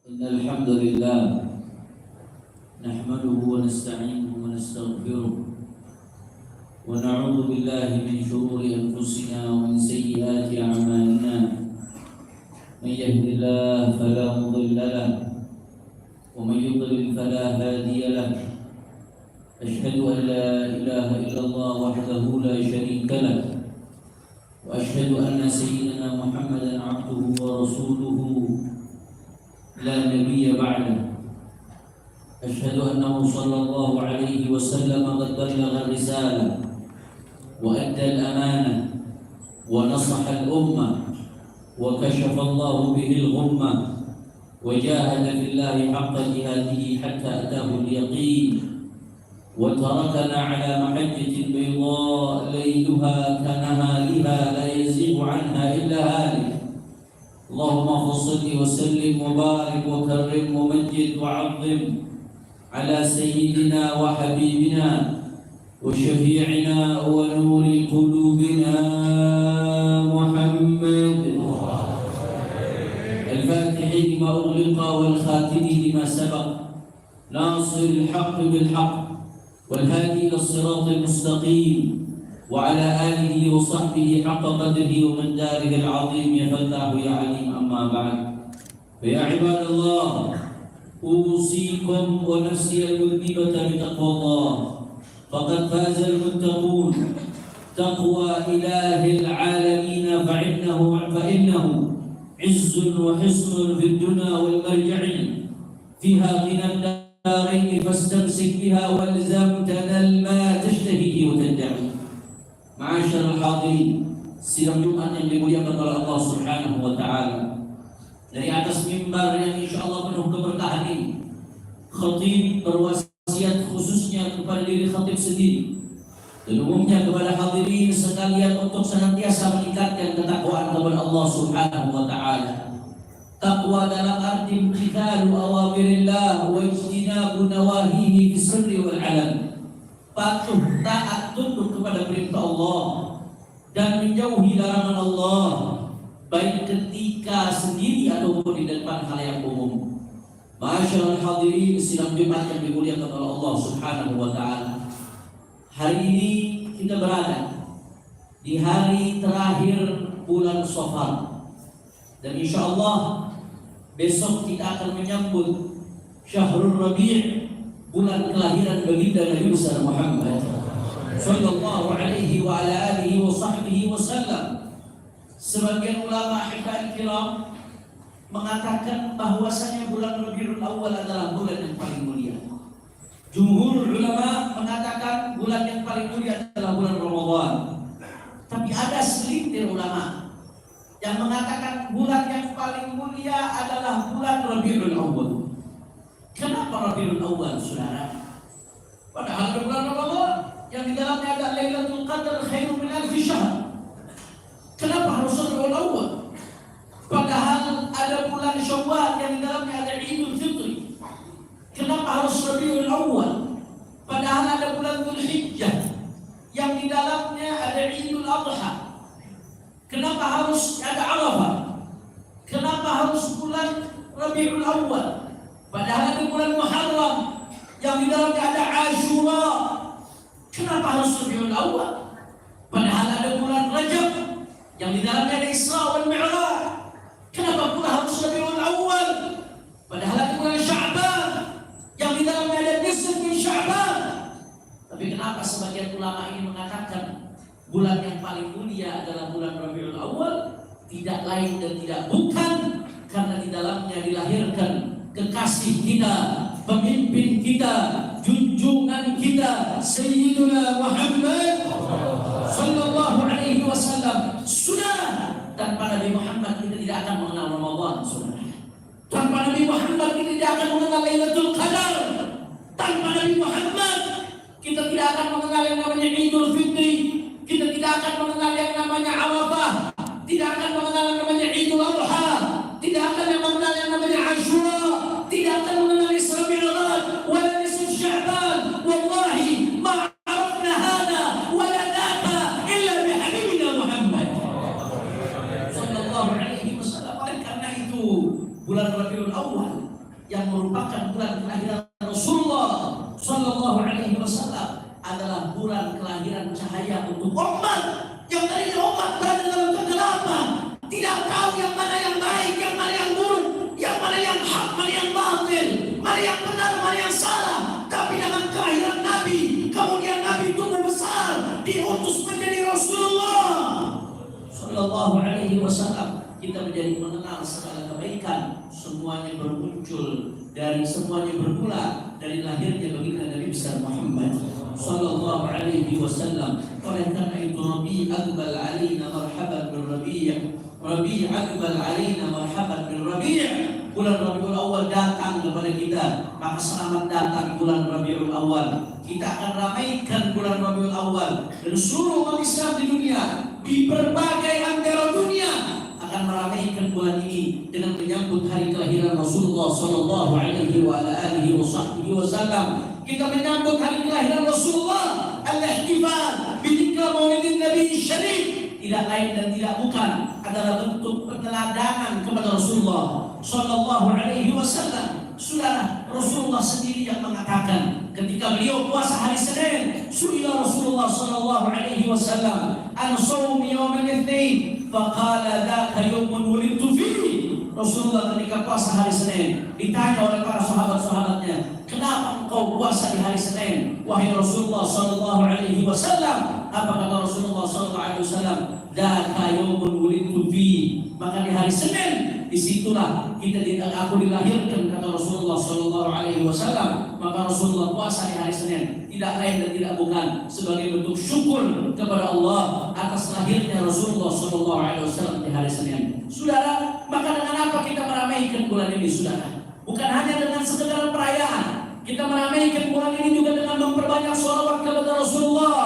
إن الحمد لله نحمده ونستعينه ونستغفره ونعوذ بالله من شرور أنفسنا ومن سيئات أعمالنا. من يهد الله فلا مضل له ومن يضلل فلا هادي له. أشهد أن لا إله إلا الله وحده لا شريك له، وأشهد أن سيدنا محمدا عبده ورسوله لا نبي بعده. أشهد أنه صلى الله عليه وسلم قد بلغ الرسالة وأدى الأمانة ونصح الأمة وكشف الله به الغمة وجاهد في الله حق جهاده حتى أتاه اليقين، وتركنا على محجة بيضاء ليلها كنهارها لا يزيغ عنها إلا هالك. اللهم صل وسلم وبارك وكرم ومجد وعظم على سيدنا وحبيبنا وشفيعنا ونور قلوبنا محمد الفاتح لما أغلق والخاتم لما سبق، ناصر الحق بالحق والهادي إلى الصراط المستقيم، وعلى آله وصحبه حق قدره ومقداره العظيم. يا فتاح يا عليم. أما بعد، فيا عباد الله، أوصيكم ونفسي المذنبة بتقوى الله، فقد فاز المتقون. تقوى إله العالمين فإنه عز وحصن في الدنيا والمرجع، فيها غنى الدارين فاستمسك بها والزم تنل ما تشتهيه وتدعي. Ma'asyiral hadirin, sidang Jumat yang dimuliakan oleh Allah Subhanahu wa taala. Dari atas mimbar yang insyaallah penuh keberkahan ini, khatib berwasiat khususnya kepada diri khatib sendiri dan umumnya kepada hadirin sekalian untuk senantiasa meningkatkan ketakwaan kepada Allah Subhanahu wa taala. Takwa dalam arti imtithalu awamirillah wa ijtinabu nawahihi fi sirri wal alam. Patuh taat tunduk kepada perintah Allah dan menjauhi larangan Allah, baik ketika sendiri ataupun di depan khalayak umum. Ma'asyiral hadirin, sidang Jumat yang dimuliakan oleh Allah Subhanahu wa taala. Hari ini kita berada di hari terakhir bulan Shafar, dan insyaallah besok kita akan menyambut Syahrul Rabi', bulan kelahiran baginda Nabi besar Muhammad sallallahu alaihi wa ala alihi wa sahbihi wasallam. Sebagian ulama hifal kiram mengatakan bahwasanya bulan Rabiul Awal adalah bulan yang paling mulia. Jumhur ulama mengatakan bulan yang paling mulia adalah bulan Ramadan. Tapi ada segelintir ulama yang mengatakan bulan yang paling mulia adalah bulan Rabiul Awal. Kenapa Rabiul Awal, saudara? Padahal bulan Ramadan yang di dalamnya ada Lailatul Qadar khairum min alfi syahr. Kenapa harus Rabiul Awal? Padahal ada bulan Syawal yang di dalamnya ada Idul Fitri. Kenapa harus Rabiul Awal? Padahal ada bulan Dzulhijjah yang di dalamnya ada Idul Adha. Kenapa harus ada Arafah? Kenapa harus bulan Rabiul Awal? Padahal ada bulan Muharram yang di dalamnya ada Ashura. Kenapa harus Rabiul Awal? Padahal ada bulan Rajab yang di dalamnya ada Isra wal Mi'raj. Kenapa pula harus Rabiul Awal? Padahal ada bulan Sya'ban yang di dalamnya ada nisf min Sya'ban. Tapi kenapa sebagian ulama ini mengatakan bulan yang paling mulia adalah bulan Rabiul Awal? Tidak lain dan tidak bukan karena di dalamnya dilahirkan kekasih kita, pemimpin kita, junjungan kita, Sayyiduna Muhammad sallallahu alaihi wasallam. Sudah tanpa Nabi Muhammad kita tidak akan mengenal Ramadan, saudara. Tanpa Nabi Muhammad kita tidak akan mengenal Lailatul Qadar. Tanpa Nabi Muhammad kita tidak akan mengenal yang namanya Idul Fitri. Kita tidak akan mengenal yang namanya Arafah. Tidak akan mengenal yang namanya Idul Adha. Tidak akan mengenal yang namanya Ashura. Tidak akan mengenal Isra Mi'raj wala nisf Sya'ban. Wallahi ma arafna hada wala dhaka illa bi habibina Muhammad sallallahu alaihi wasallam. Karena itu bulan Rabiul Awal yang merupakan bulan kelahiran Rasulullah Sallallahu Alaihi Wasallam adalah bulan kelahiran cahaya untuk umat yang dari umat berada dalam kegelapan, tidak tahu yang mana yang baik, yang mana yang buruk, yang mana yang hak, mana yang batil, mana yang benar, mana yang salah. Tapi dengan kelahiran Nabi, kemudian Nabi tumbuh besar, diutus menjadi Rasulullah Sallallahu Alaihi Wasallam. Kita menjadi mengenal segala kebaikan, semuanya bermuncul dari semuanya bermula dari lahirnya baginda Nabi besar Muhammad Sallallahu Alaihi Wasallam. Oleh karena itu Rabi Aqbal Alina marhaban bil Rabi', Rabi Aqbal Alina marhaban bil Rabi'. Bulan Rabiul Awal datang kepada kita, maka selamat datang bulan Rabiul Awal. Kita akan ramaikan bulan Rabiul Awal dan seluruh umat Islam di dunia, di berbagai antero dunia akan meramaikan bulan ini dengan menyambut hari kelahiran Rasulullah Sallallahu Alaihi Wasallam. Kita menyambut hari kelahiran Rasulullah, al-ihtifal bidikra maulidin Nabi Syarif. Tidak lain dan tidak bukan adalah bentuk peneladanan kepada Rasulullah Sallallahu Alaihi Wasallam. Saudara, Rasulullah sendiri yang mengatakan ketika beliau puasa hari Senin, suila Rasulullah Sallallahu Alaihi Wasallam an shaum yaum al-itsnain faqala dzaka yawmun wulidtu fihi. Rasulullah ketika puasa hari Senin ditanya oleh para sahabat-sahabatnya, kenapa engkau puasa di hari Senin wahai Rasulullah Sallallahu Alaihi Wasallam? Apa kata Rasulullah Sallallahu Alaihi Wasallam? Dzaka yawmun wulidtu fihi. Maka di hari Senin disitulah aku dilahirkan, kata Rasulullah Sallallahu Alaihi Wasallam. Maka Rasulullah puasa di hari Senin tidak lain dan tidak bukan sebagai bentuk syukur kepada Allah atas lahirnya Rasulullah Sallallahu Alaihi Wasallam di hari Senin. Saudara, maka dengan apa kita meramaikan bulan ini, saudara? Bukan hanya dengan sekedar perayaan. Kita meramaikan bulan ini juga dengan memperbanyak sholawat kepada Rasulullah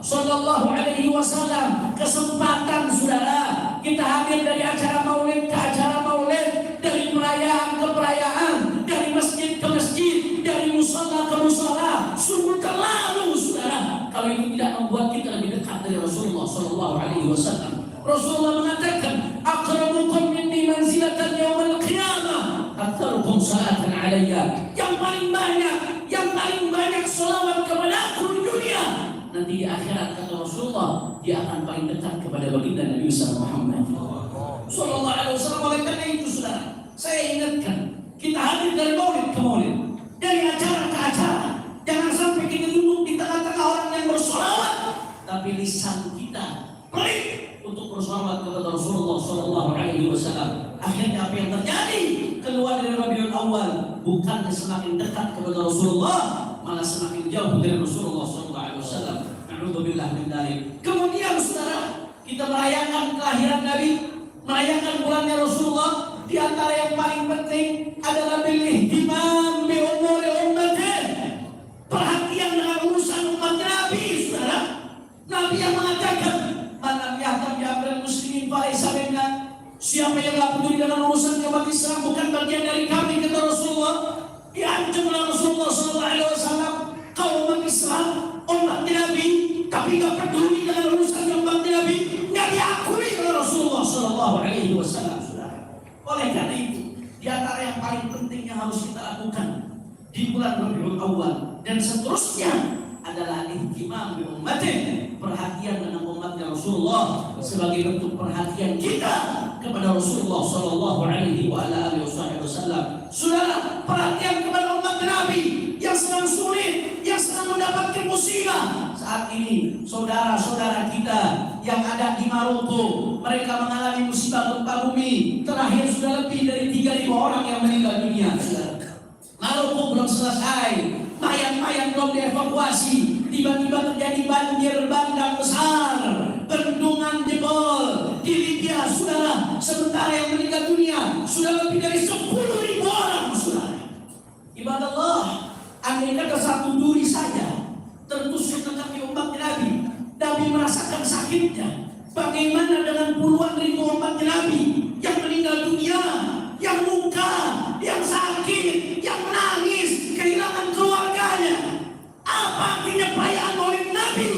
Sallallahu Alaihi Wasallam. Kesempatan, saudara, kita hadir dari acara maulid ke acara maulid, dari perayaan ke perayaan, dari masjid ke masjid, dari musala ke musala. Sungguh terlalu, saudara, kalau itu tidak membuat kita lebih dekat dari Rasulullah Sallallahu Alaihi Wasallam. Rasulullah mengatakan, "Aqrabukum minni manzilatan yaumil qiyamah, aktsarukum salatan alayya." Yang paling banyak selawat kepada aku di dunia, nanti di akhirat, kata Rasulullah, dia akan paling dekat kepada baginda Nabi Muhammad Sallallahu Alaihi Wasallam. Oleh karena itu, saudara, saya ingatkan, kita hadir dari maulid ke maulid, dari acara ke acara. Jangan sampai kita duduk di tengah-tengah orang yang bersolawat, tapi lisan kita pelit untuk bersolawat kepada Rasulullah Sallallahu Alaihi Wasallam. Akhirnya apa yang terjadi? Keluar dari Rabiul Awal, bukannya semakin dekat kepada Rasulullah, malah semakin jauh dari Rasulullah Sallallahu Alaihi Wasallam. Na'udzubillah min dzalik. Kemudian, saudara, kita merayakan kelahiran Nabi, merayakan bulannya Rasulullah. Di antara yang paling penting adalah bil-ihtimam bi umuri ummati. Perhatian dengan urusan umat Nabi, saudara. Nabi yang mengatakan, "Man lam yahtam bi amril muslimin falaysa minna." Siapa yang tidak peduli dengan urusan umat Islam bukan bagian dari kami, kata Rasulullah. Diancam oleh Rasulullah Sallallahu Alaihi Wasallam, kau umat Islam, umat Nabi, tapi tidak peduli dengan urusan umat Nabi, tidak diakui oleh Rasulullah Sallallahu Alaihi Wasallam. Oleh karena itu, di antara yang paling penting yang harus kita lakukan di bulan Rabiul Awal dan seterusnya adalah ihtimam bi ummati, perhatian dengan umatnya Rasulullah sebagai bentuk perhatian kita kepada Rasulullah Sallallahu Alaihi Wasallam. Saudara, perhatian kepada umat Nabi yang sedang sulit, yang sedang mendapatkan musibah saat ini. Saudara-saudara kita yang ada di Maroko, mereka mengalami musibah gempa bumi. Terakhir sudah lebih dari 3.000 orang yang meninggal dunia. Maroko belum selesai, mayat-mayat belum dievakuasi. Tiba-tiba terjadi banjir bandang besar, bendungan jebol di Libya, saudara. Sementara yang meninggal dunia sudah lebih dari 10.000 orang, saudara. Ibadah Allah, andai kata satu duri saja tertusuk ke kaki umat Nabi, Nabi merasakan sakitnya. Bagaimana dengan puluhan ribu umat Nabi yang meninggal dunia, yang luka, yang sakit, yang menangis, kehilangan keluarganya? Apa artinya perayaan maulid Nabi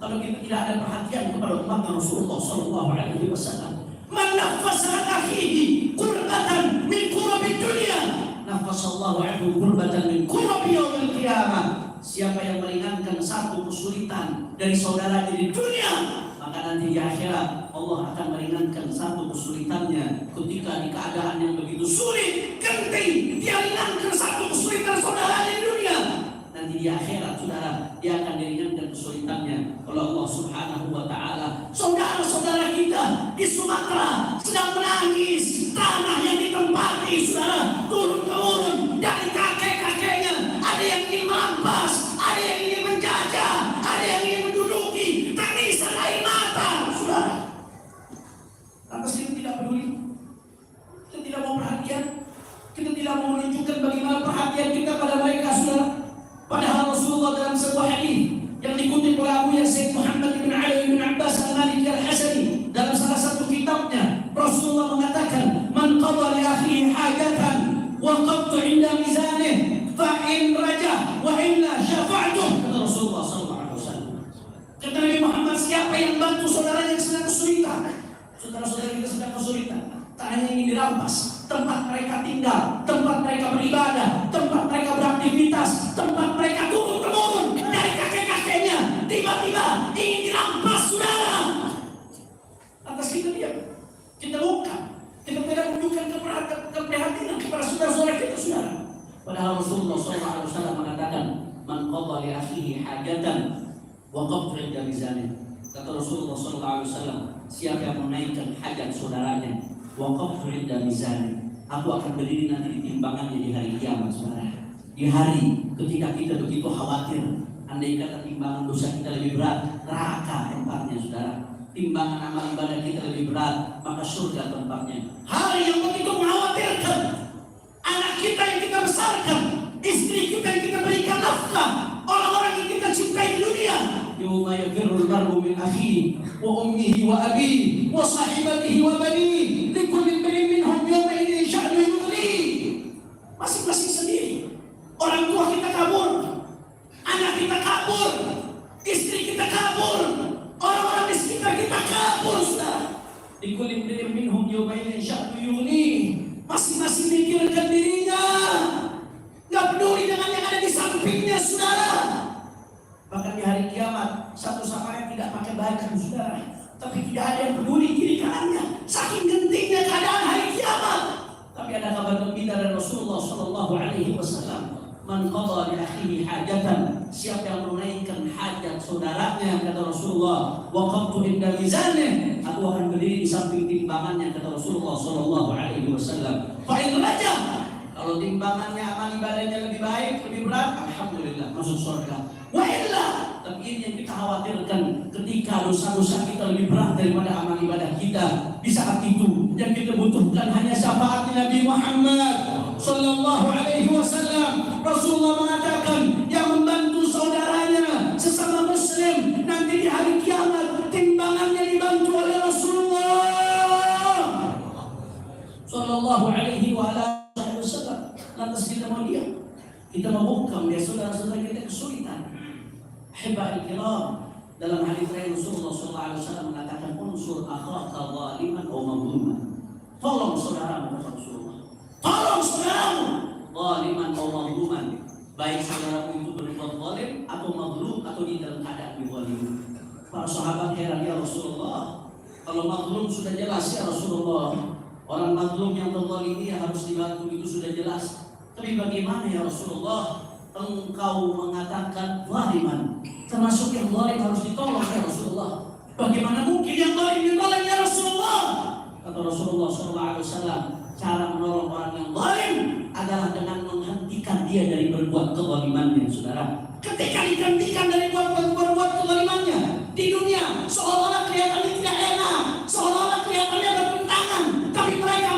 kalau kita tidak ada perhatian kepada umat Rasulullah Sallallahu Alaihi Wasallam? Man nafasa akhihi qurbatan min qurbi dunya, nafasa sallallahu alaihi kurbatan min kurabi yaumil qiyamah. Siapa yang meringankan satu kesulitan dari saudaranya di dunia, maka nanti di akhirat Allah akan meringankan satu kesulitannya ketika di keadaan yang begitu sulit, genting, dia ringankan satu kesulitan saudara di dunia. Nanti di akhirat saudara, dia akan diringankan kesulitannya oleh Allah Subhanahu wa taala. Saudara-saudara kita di Sumatera sedang menangis, tanah yang ditempati saudara turun-temurun dari kakek-kakeknya. Ada yang ingin merampas, ada yang ingin menjajah, ada yang ingin menduduki. Tangisan air mata saudara. Lantas kita tidak peduli, kita tidak mau perhatian, kita tidak mau menunjukkan bagaimana perhatian kita pada mereka saudara. Padahal Rasulullah dalam sebuah hadis yang dikutip oleh Abu Yazid Muhammad bin Ali bin Abbas al-Maliki al-Hasani dalam salah satu kitabnya, Rasulullah mengatakan, "Man qada li akhihi hajatan wa qadtu 'inda mizanih fa in raja wa illa syafa'tuh." Kata Rasulullah sallallahu alaihi wasallam. Kata Nabi Muhammad, siapa yang bantu saudaranya yang sedang kesulitan, saudara-saudara kita sedang kesulitan, tak hanya ingin dirampas tempat mereka tinggal, tempat mereka beribadah, tempat mereka beraktivitas, tempat mereka turun-temurun dari kakek-kakeknya, tiba-tiba ingin dirampas saudara. Atas kita diam, kita bukan, kita tidak menunjukkan keprihatinan kepada saudara-saudara kita saudara. Padahal Rasulullah SAW mengatakan, "Man qada li akhihi hajatan wa qadtu 'inda mizanih." Kata Rasulullah SAW, siapa yang menaikkan hajat saudaranya, wa qadtu 'inda mizanih, aku akan berdiri nanti di timbangannya di hari kiamat saudara. Di hari ketika kita begitu khawatir, andai kata timbangan dosa kita lebih berat, neraka tempatnya saudara. Timbangan amal ibadah kita lebih berat, maka surga tempatnya. Hari yang begitu mengkhawatirkan, anak kita yang kita besarkan, istri kita yang kita berikan nafkah, orang-orang yang kita cintai di dunia. Yawma yafirrul mar'u min akhihi wa ummihi wa abihi wa sahibatihi wa banihi likulli imri'in minhum yawma idzin sya'nun yughnihi. Masing-masing sendiri. Orang tua kita kabur, anak kita kabur, istri kita kabur, orang-orang di sekitar kita kabur saudara. Likulli imri'in minhum yawma idzin sya'nun yughnihi. Masing-masing mikirkan dirinya, nggak peduli dengan yang ada di sampingnya saudara. Bahkan di hari kiamat satu sama lain tidak pakai baju saudara, tapi tidak ada yang peduli kiri kanannya, saking gentingnya keadaan hari kiamat. Tapi ada kabar gembira dari Rasulullah Shallallahu Alaihi Wasallam, "Man qada li akhihi hajatan," siapa yang menunaikan hajat saudaranya, kata Rasulullah, "wa qadtu 'inda mizanih," aku akan berdiri di samping timbangannya, kata Rasulullah Shallallahu Alaihi Wasallam. Fa in raja, kalau timbangannya amal ibadahnya lebih baik, lebih berat, alhamdulillah masuk surga. Wa illa, tapi ini yang kita khawatirkan, ketika dosa-dosa kita lebih berat daripada amal ibadah kita. Di saat itu yang kita butuhkan hanya syafaat Nabi Muhammad sallallahu alaihi wasallam. Rasulullah mengatakan, yang membantu saudaranya sesama muslim nanti di hari kiamat timbangannya dibantu oleh Rasulullah sallallahu alaihi wasallam. Lantas kita mau diam, kita membungkam ya saudara-saudara kita kesulitan. Ahibahil kiram, dalam hadis lain Rasulullah SAW mengatakan, "Unsur akhaka zaliman aw mazluman." Tolong saudaramu, kata Rasulullah. Tolong saudaramu, zaliman aw mazluman. Baik saudaramu itu berbuat zalim atau mazlum atau di dalam keadaan dizalim. Para sahabat heran, ya Rasulullah, kalau mazlum sudah jelas ya Rasulullah, orang mazlum yang terzalimi harus dibantu itu sudah jelas. Tapi bagaimana ya Rasulullah? Engkau mengatakan zaliman, termasuk yang zalim harus ditolong ya Rasulullah. Bagaimana mungkin yang zalim ditolong ya Rasulullah? Kata Rasulullah SAW, cara menolong orang yang zalim adalah dengan menghentikan dia dari berbuat kezalimannya, saudara. Ketika dihentikan dari berbuat kezalimannya di dunia, seolah-olah kelihatannya tidak enak, seolah-olah kelihatannya bertentangan, tapi mereka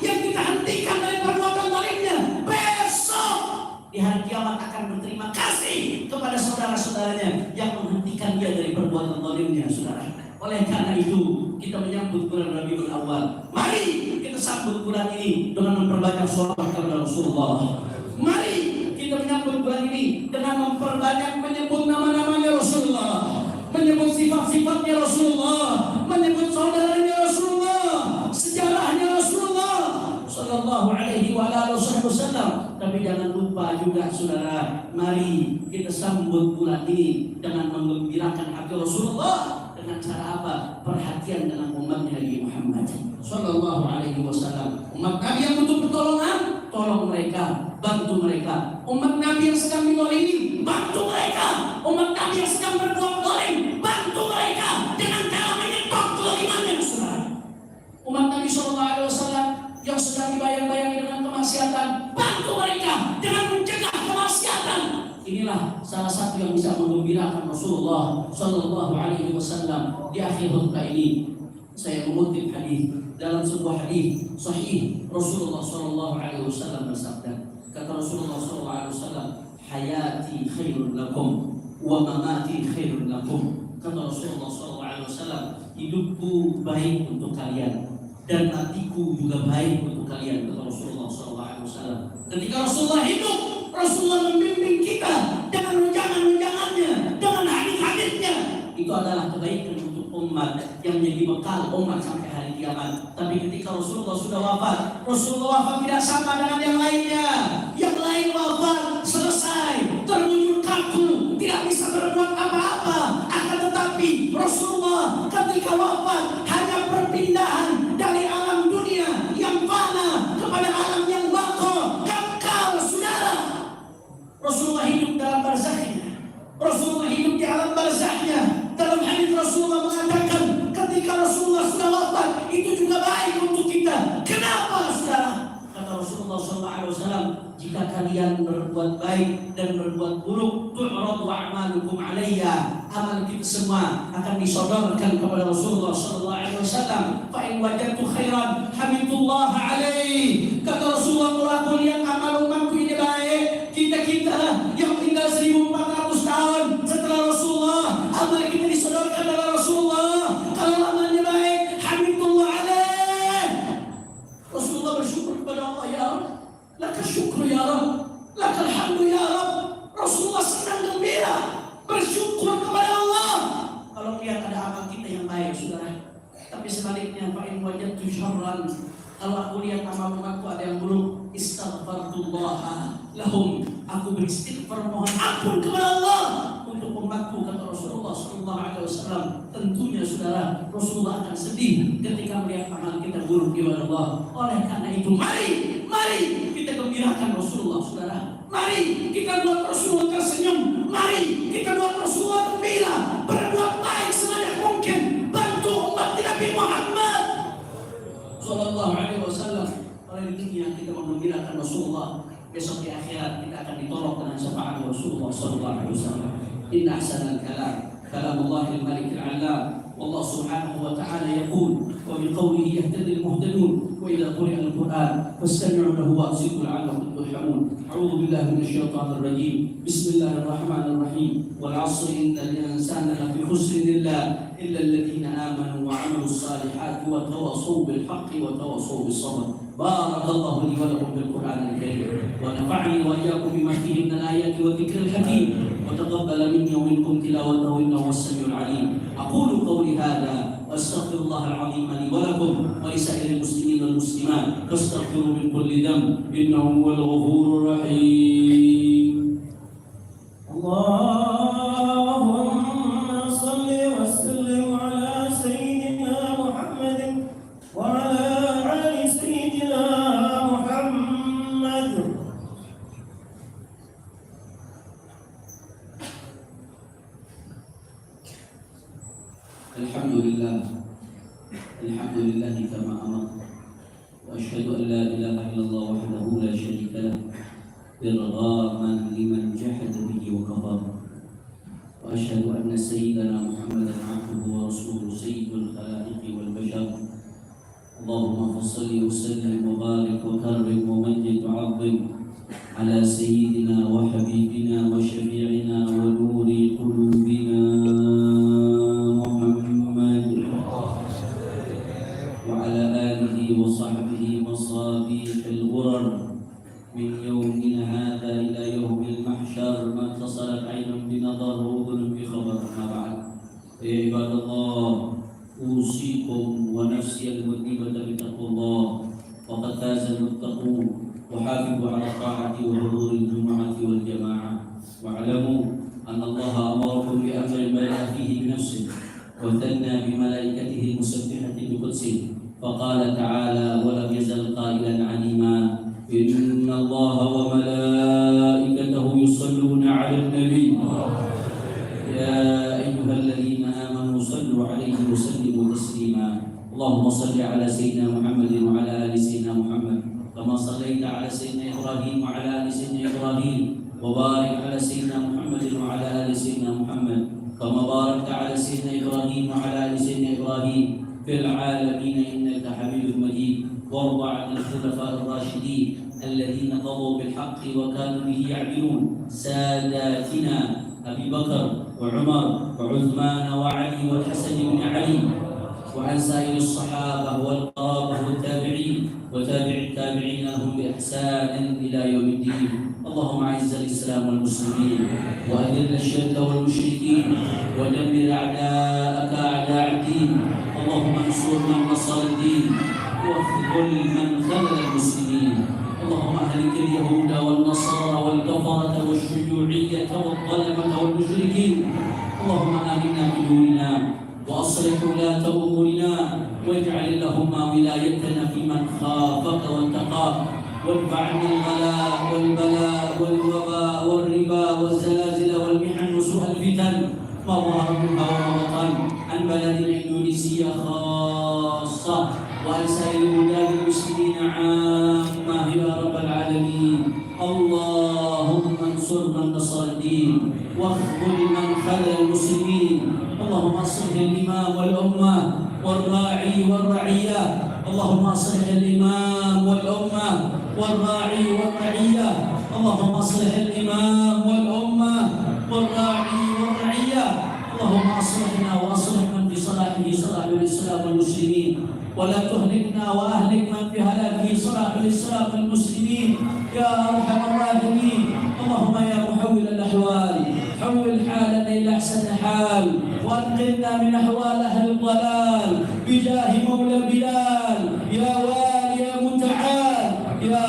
yang kita hentikan dari perbuatan zalimnya, besok di hari kiamat akan berterima kasih kepada saudara-saudaranya yang menghentikan dia dari perbuatan zalimnya, saudara. Oleh karena itu, kita menyambut bulan Rabiul Awal. Mari kita sambut bulan ini dengan memperbanyak sholawat kepada Rasulullah. Mari kita menyambut bulan ini dengan memperbanyak menyebut nama-namanya Rasulullah, menyebut sifat-sifatnya Rasulullah, menyebut saudaranya Rasulullah, sejarahnya Rasulullah sallallahu alaihi wasallam. Tapi jangan lupa juga saudara, mari kita sambut bulan ini dengan menggembirakan hati Rasulullah. Dengan cara apa? Perhatian dengan umatnya Nabi Muhammad sallallahu alaihi wasallam. Umat Nabi yang butuh pertolongan, tolong mereka, bantu mereka. Umat Nabi yang sedang minoritas, bantu mereka. Umat Nabi yang sedang berbuat zalim, bantu mereka dengan cara menyetop kezalimannya, saudara. Umat Nabi sallallahu alaihi wasallam yang sedang dibayang-bayangi dengan kemaksiatan, bantu mereka dengan mencegah kemaksiatan. Inilah salah satu yang bisa menggembirakan Rasulullah sallallahu alaihi wasallam. Di akhir khutbah ini saya mengutip hadis dalam sebuah hadis sahih. Rasulullah sallallahu alaihi wasallam bersabda, kata Rasulullah sallallahu alaihi wasallam, hayati khairun lakum wa mamati khairun lakum. Kata Rasulullah sallallahu alaihi wasallam, hidupku baik untuk kalian dan matiku juga baik untuk kalian. Kata Rasulullah sallallahu alaihi wasallam. Ketika Rasulullah hidup, Rasulullah membimbing kita dengan unjangan-unjangannya, dengan hadis-hadisnya. Itu adalah kebaikan untuk umat yang menjadi bekal umat sampai hari kiamat. Tapi ketika Rasulullah sudah wafat, Rasulullah wafat tidak sama dengan yang lainnya. Yang lain wafat selesai, terwujud kaku, tidak bisa berbuat apa-apa. Akan tetapi Rasulullah ketika wafat hanya perpindahan dari alam dunia yang fana kepada alam yang baqa, kekal, saudara. Rasulullah hidup dalam barzahnya. Rasulullah hidup di alam barzahnya. Dalam hadis Rasulullah mengatakan ketika Rasulullah sudah wafat, itu juga baik untuk kita. Kenapa, saudara? Kata Rasulullah SAW, jika kalian berbuat baik dan berbuat buruk, tu'radu a'malukum alayya. Amal kita semua akan disodorkan kepada Rasulullah SAW. Fa in wajadtu khairan hamidullah alaih. Kata Rasulullah, kalau aku lihat amal umatku ini baik, kita yang tinggal 1400 tahun setelah Rasulullah, amal kita disodorkan oleh Rasulullah. Kalau amalnya baik, hamidullah alaih. Rasulullah bersyukur kepada Allah, ya Rabb, lakal syukru ya Rabb, lakal hamdu ya Rabb. Rasulullah senang gembira, bersyukur kepada Allah kalau lihat ada amal kita yang baik, saudara. Tapi sebaliknya, fa in wajadtu syarran, kalau aku lihat amal umatku ada yang buruk, istaghfartullah lahum, aku beristighfar mohon ampun kepada Allah untuk umatku. Kata Rasulullah sallallahu alaihi wasallam. Tentunya saudara, Rasulullah akan sedih ketika melihat amal kita buruk di hadapan Allah. Oleh karena itu, mari kita gembirakan Rasulullah, saudara. Mari kita buat Rasulullah tersenyum. Mari kita buat Rasulullah gembira. Berbuat baik sebanyak mungkin. Bantu umat Nabi Muhammad sallallahu alaihi wasallam. Oleh dunia kita menggembirakan Rasulullah. Besok di akhirat kita akan ditolong dengan syafaat Rasulullah sallallahu alaihi wasallam. Inna ahsanal kalam kalamullah al-malik al-'allam. والله سبحانه وتعالى يقول وبقوله يهتدي المهتدون وإذا قرئ القرآن فاستمعوا له وأنصتوا لعلكم ترحمون. أعوذ بالله من الشيطان الرجيم. بسم الله الرحمن الرحيم. والعصر إن الإنسان لفي خسر إلا الذين آمنوا وعملوا الصالحات وتواصوا بالحق وتواصوا بالصبر. بارك الله لي ولكم بالقرآن الكريم ونفعني وإياكم بما فيه من الآيات والذكر الحكيم وتقبل مني ومنكم تلاوته إنه هو السميع العليم. أقول قولي هذا وأستغفر الله العظيم لي ولكم ولسائر المسلمين والمسلمات فاستغفروا من كل ذنب إنه هو الغفور الرحيم. اللهم صل وسلم على سيدنا محمد وعلى آل سيدنا محمد. الحمد لله كما أمر وأشهد أن لا إله إلا الله وحده لا شريك له إرغاما لمن جحد به وكفر وأشهد أن سيدنا محمدا عبده ورسوله سيد الخلائق والبشر. اللهم صل وسلم وبارك وكرم ومجد وعظم على سيدنا وحبيبنا وشفيعنا ونور قلوبنا وعلى آله وصحبه مصابيح الغرر من يومنا هذا إلى يوم المحشر ما اتصلت عين بنظر وأذن بخبر. ما بعد، يا عباد الله، أوصيكم ونفسي المذنبة بتقوى الله. وقد فاز المتقون. وحافظوا على الطاعة وحضور الجمعة والجماعة، واعلموا أن الله أمركم بأمر بدأ فيه بنفسه وثنى بملائكته المسبحة بقدسه، فقال تعالى: ولم يزل قائلا عليما: إن الله وملائكته يصلون على النبي يا أيها الذين آمنوا صلوا عليه وسلموا تسليما. اللهم صل على سيدنا محمد وعلى آل سيدنا محمد كما صليت على سيدنا إبراهيم وعلى آل سيدنا إبراهيم، وبارك على سيدنا محمد وعلى آل سيدنا محمد كما باركت على سيدنا إبراهيم وعلى آل سيدنا إبراهيم في العالمين إنك حميد مجيد. وارض عن الخلفاء الراشدين الذين قضوا بالحق وكانوا به يعدلون، ساداتنا أبي بكر وعمر وعثمان وعلي والحسن بن علي، وعن سائر الصحابة والقرابة والتابعين وتابع التابعين لهم بإحسان إلى يوم الدين. اللهم أعز الإسلام والمسلمين وأذل الشرك والمشركين ودمر أعداءك أعداء الدين. اللهم انصر من نصر الدين واخذل من خذل المسلمين. اللهم أهلك اليهود والنصارى والكفرة والشيوعية والظلمة والمشركين. اللهم آمنا في ديننا وأصلح ولاة أمورنا، واجعل اللهم ولايتنا في من خافك واتقاك، وادفع عنا الغلاء والبلاء والوباء والربا والزلازل والمحن وسوء الفتن ما ظهر منها وما بطن عن بلدنا إندونيسيا خاصة وعن سائر بلاد المسلمين عامة يا رب العالمين. اللهم انصر من نصر الدين واخذل من خذل المسلمين. اللهم اصلح الإمام والأمة والراعي والرعية. اللهم اصلح الإمام والأمة والراعي والرعية. اللهم اصلح الإمام والأمة والراعي والرعية. اللهم اصلحنا واصلح من في صلاحه صلاح الإسلام والمسلمين، ولا تهلكنا وأهلك من في هلاكه صلاح الإسلام والمسلمين يا أرحم الراحمين. اللهم يا محول الأحوال حول حالنا إلى أحسن حال، وأنقذنا من أحوال أهل الضلال بجاه مولى بلال يا والي يا متعال يا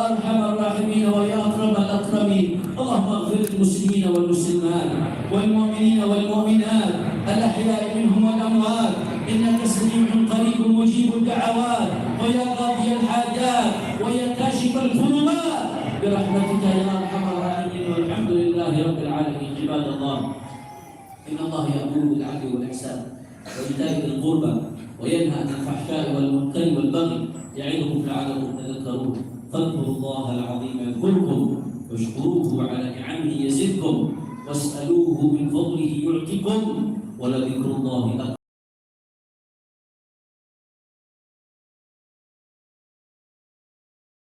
أرحم الراحمين ويا أكرم الأكرمين. اللهم اغفر للمسلمين والمسلمات والمؤمنين والمؤمنات الأحياء منهم والأموات، إنك سميع قريب مجيب الدعوات ويا قاضي الحاجات ويا كاشف الكربات برحمتك يا أرحم الراحمين. والحمد لله رب العالمين. عباد الله، إن الله يأمر بالعدل والإحسان وإيتاء ذي القربى وينهى عن الفحشاء والمنكر والبغي يعظكم لعلكم تذكرون. فاذكروا الله العظيم يذكركم واشكروه على نعمه يزدكم واسألوه من فضله يعطكم ولذكر الله أكبر.